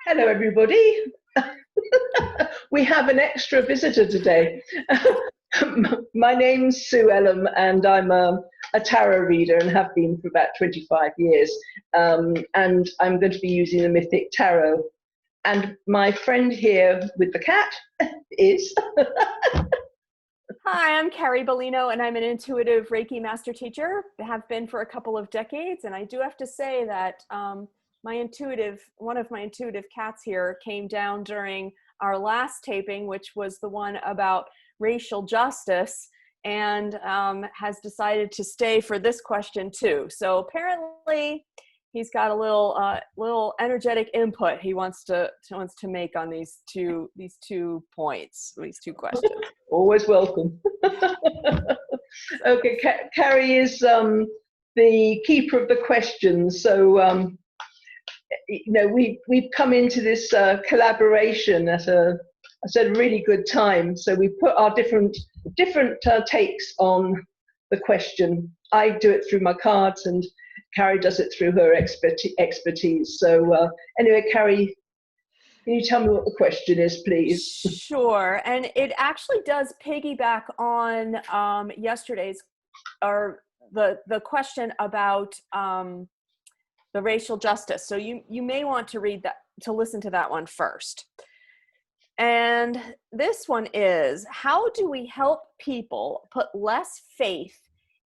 Hello, everybody. We have an extra visitor today. My name's Sue Ellam, and I'm a tarot reader and have been for about 25 years. And I'm going to be using the Mythic Tarot. And my friend here with the cat is... Hi, I'm Carrie Beleno, and I'm an intuitive Reiki master teacher. I have been for a couple of decades, and I do have to say that one of my intuitive cats here came down during our last taping, which was the one about racial justice, and has decided to stay for this question too. So apparently, he's got a little energetic input he wants to make on these two points, these two questions. Always welcome. Okay, Carrie is the keeper of the questions. So, we've come into this collaboration at a really good time. So we put our different takes on the question. I do it through my cards, and Carrie does it through her expertise. So anyway, Carrie, can you tell me what the question is, please? Sure. And it actually does piggyback on yesterday's, or the question about the racial justice. So you may want to listen to that one first. And this one is, how do we help people put less faith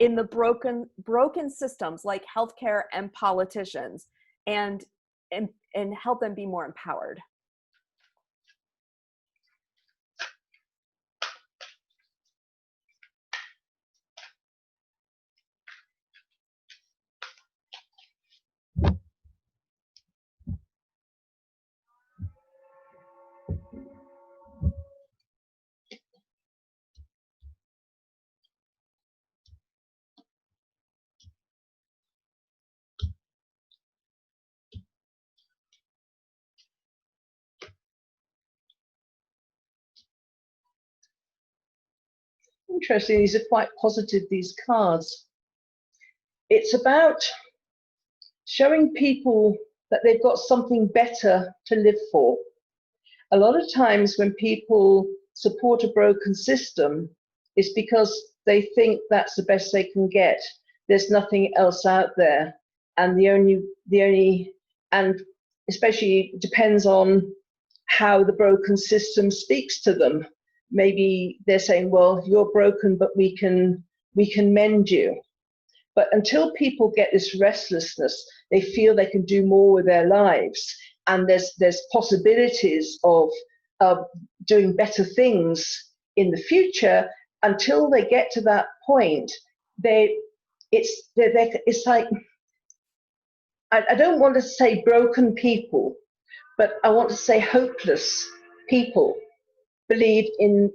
in the broken systems like healthcare and politicians, and help them be more empowered? Interesting, these are quite positive, these cards. It's about showing people that they've got something better to live for. A lot of times when people support a broken system, it's because they think that's the best they can get. There's nothing else out there. And and especially depends on how the broken system speaks to them. Maybe they're saying, well, you're broken, but we can mend you. But until people get this restlessness, they feel they can do more with their lives, and there's possibilities of doing better things in the future. Until they get to that point, it's like, I don't want to say broken people, but I want to say hopeless people believe in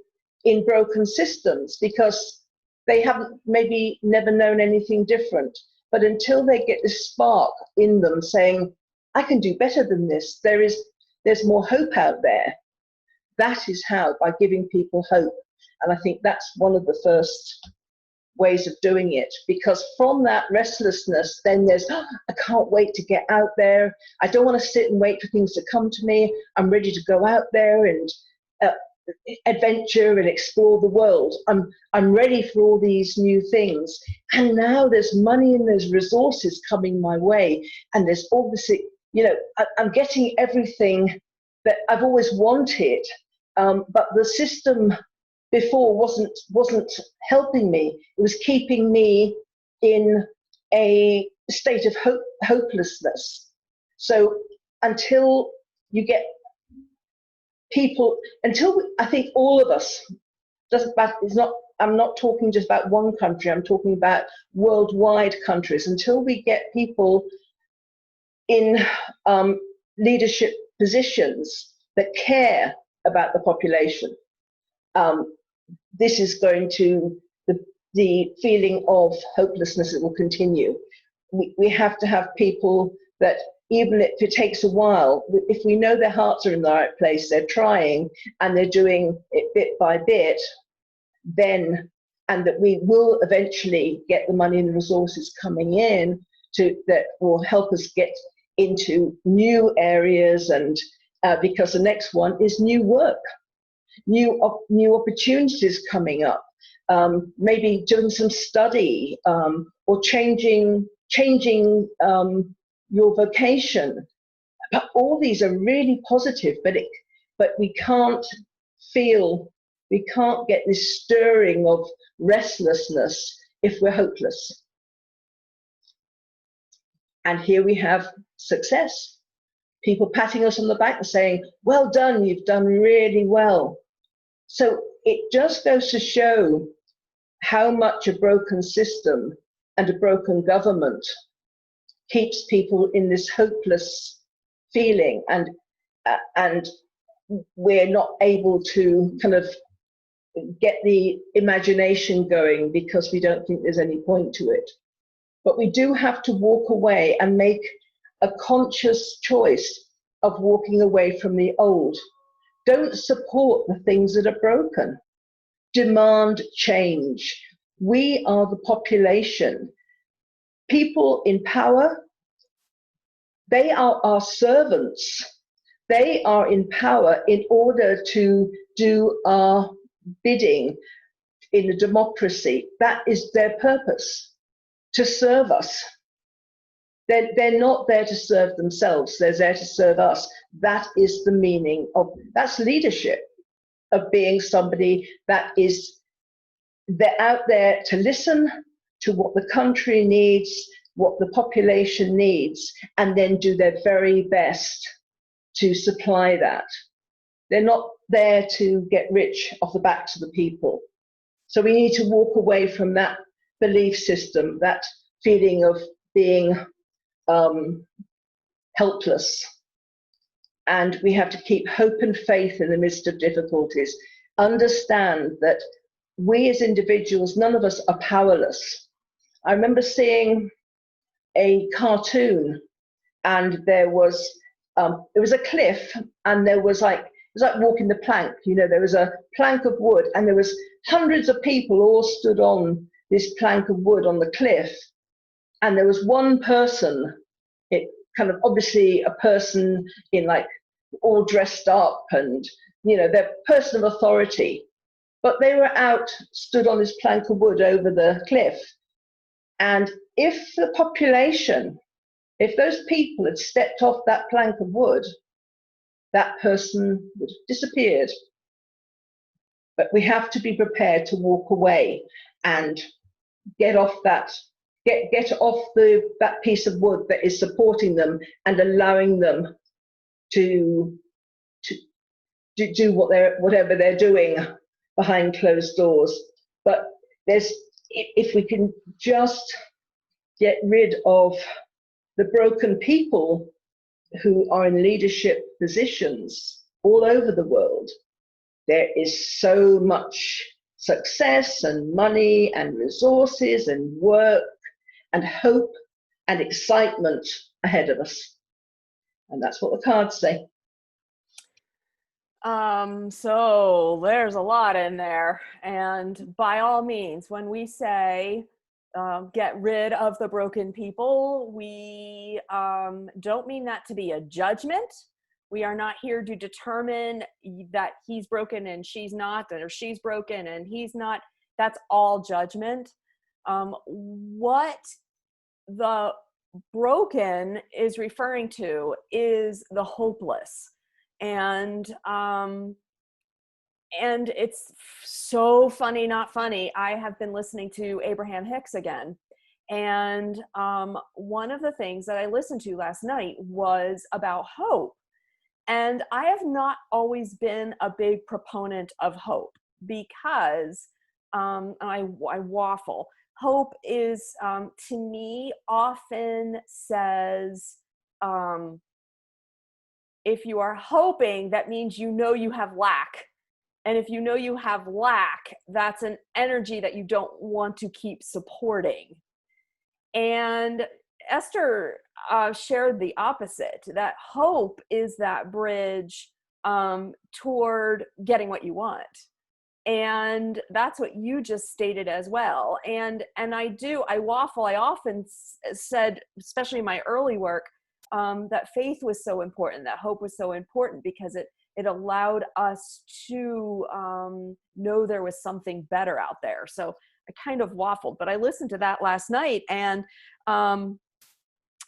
broken systems because they haven't maybe never known anything different. But until they get this spark in them saying, I can do better than this, there's more hope out there. That is how, by giving people hope. And I think that's one of the first ways of doing it, because from that restlessness, then there's, I can't wait to get out there. I don't want to sit and wait for things to come to me. I'm ready to go out there and adventure and explore the world. I'm ready for all these new things. And now there's money and there's resources coming my way. And there's obviously, I'm getting everything that I've always wanted. But the system before wasn't helping me. It was keeping me in a state of hopelessness. So until you get people, I think all of us, I'm not talking just about one country, I'm talking about worldwide countries, until we get people in leadership positions that care about the population, this is going to, the feeling of hopelessness that will continue. We have to have people that, even if it takes a while, if we know their hearts are in the right place, they're trying and they're doing it bit by bit, then, and that we will eventually get the money and the resources coming in that will help us get into new areas and because the next one is new work, new opportunities coming up, maybe doing some study, or changing your vocation. But all these are really positive, but we can't get this stirring of restlessness if we're hopeless. And here we have success. People patting us on the back and saying, well done, you've done really well. So it just goes to show how much a broken system and a broken government keeps people in this hopeless feeling, and we're not able to kind of get the imagination going because we don't think there's any point to it. But we do have to walk away and make a conscious choice of walking away from the old. Don't support the things that are broken. Demand change. We are the population. People in power, they are our servants. They are in power in order to do our bidding in a democracy. That is their purpose, to serve us. They're not there to serve themselves. They're there to serve us. That is the meaning of, that's leadership, of being somebody that is, they're out there to listen to what the country needs, what the population needs, and then do their very best to supply that. They're not there to get rich off the backs of the people. So we need to walk away from that belief system, that feeling of being helpless. And we have to keep hope and faith in the midst of difficulties. Understand that we as individuals, none of us are powerless. I remember seeing a cartoon, and there was it was a cliff, and there was like, it was like walking the plank, you know, there was a plank of wood, and there was hundreds of people all stood on this plank of wood on the cliff, and there was one person, it kind of obviously a person in like all dressed up, and you know, they're a person of authority, but they were out, stood on this plank of wood over the cliff. And if the population, if those people had stepped off that plank of wood, that person would have disappeared. But we have to be prepared to walk away and get off that, get off that piece of wood that is supporting them and allowing them to do whatever they're doing behind closed doors. But if we can just get rid of the broken people who are in leadership positions all over the world, there is so much success and money and resources and work and hope and excitement ahead of us. And that's what the cards say. So there's a lot in there. And by all means, when we say get rid of the broken people, we don't mean that to be a judgment. We are not here to determine that he's broken and she's not, or she's broken and he's not. That's all judgment. What the broken is referring to is the hopeless. And it's so funny, not funny. I have been listening to Abraham Hicks again. And one of the things that I listened to last night was about hope. And I have not always been a big proponent of hope because I waffle. Hope is, to me, often says, if you are hoping, that means you know you have lack. And if you know you have lack, that's an energy that you don't want to keep supporting. And Esther shared the opposite, that hope is that bridge toward getting what you want. And that's what you just stated as well. And I waffle. I often said, especially in my early work, that faith was so important, that hope was so important, because it allowed us to know there was something better out there. So I kind of waffled, but I listened to that last night, and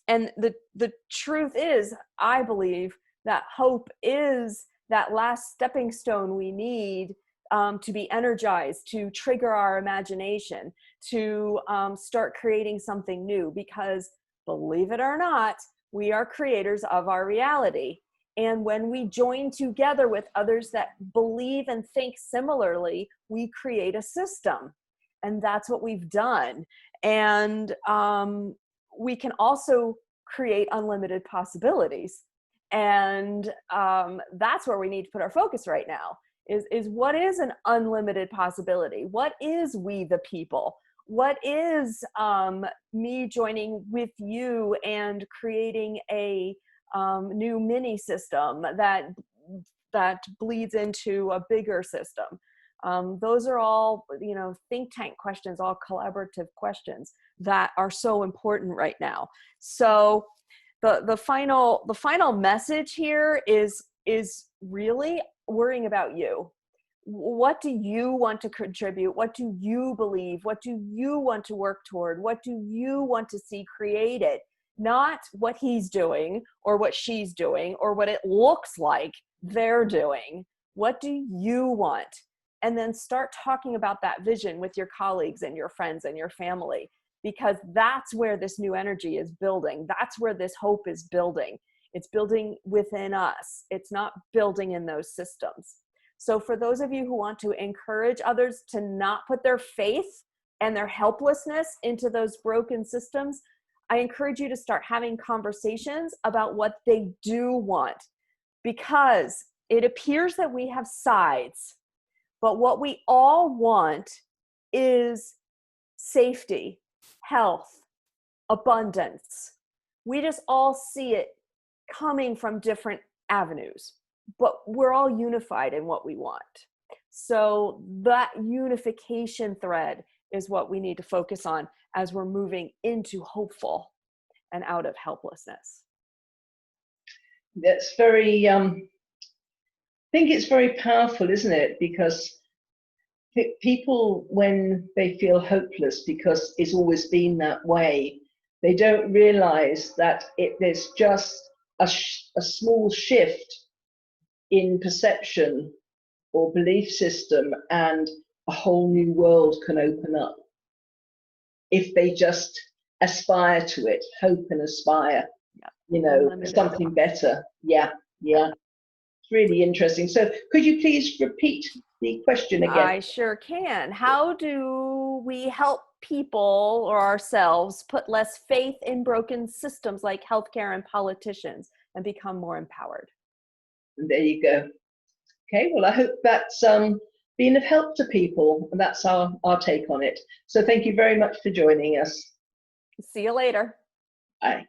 the truth is, I believe that hope is that last stepping stone we need to be energized, to trigger our imagination, to start creating something new. Because believe it or not, we are creators of our reality. And when we join together with others that believe and think similarly, we create a system. And that's what we've done. And we can also create unlimited possibilities. And that's where we need to put our focus right now, is what is an unlimited possibility? What is we the people? What is me joining with you and creating a new mini system that bleeds into a bigger system? Those are all, think tank questions, all collaborative questions that are so important right now. So the final message here is really worrying about you. What do you want to contribute? What do you believe? What do you want to work toward? What do you want to see created? Not what he's doing or what she's doing or what it looks like they're doing. What do you want? And then start talking about that vision with your colleagues and your friends and your family, because that's where this new energy is building. That's where this hope is building. It's building within us. It's not building in those systems. So for those of you who want to encourage others to not put their faith and their helplessness into those broken systems, I encourage you to start having conversations about what they do want, because it appears that we have sides, but what we all want is safety, health, abundance. We just all see it coming from different avenues, but we're all unified in what we want. So that unification thread is what we need to focus on as we're moving into hopeful and out of helplessness. That's very, I think it's very powerful, isn't it? Because people, when they feel hopeless, because it's always been that way, they don't realize that there's just a small shift in perception or belief system, and a whole new world can open up if they just aspire to it, hope and aspire, something better. Yeah. It's really interesting. So could you please repeat the question again? I sure can. How do we help people or ourselves put less faith in broken systems like healthcare and politicians and become more empowered? And there you go. Okay, well, I hope that's been of help to people, and that's our take on it. So thank you very much for joining us. See you later. Bye.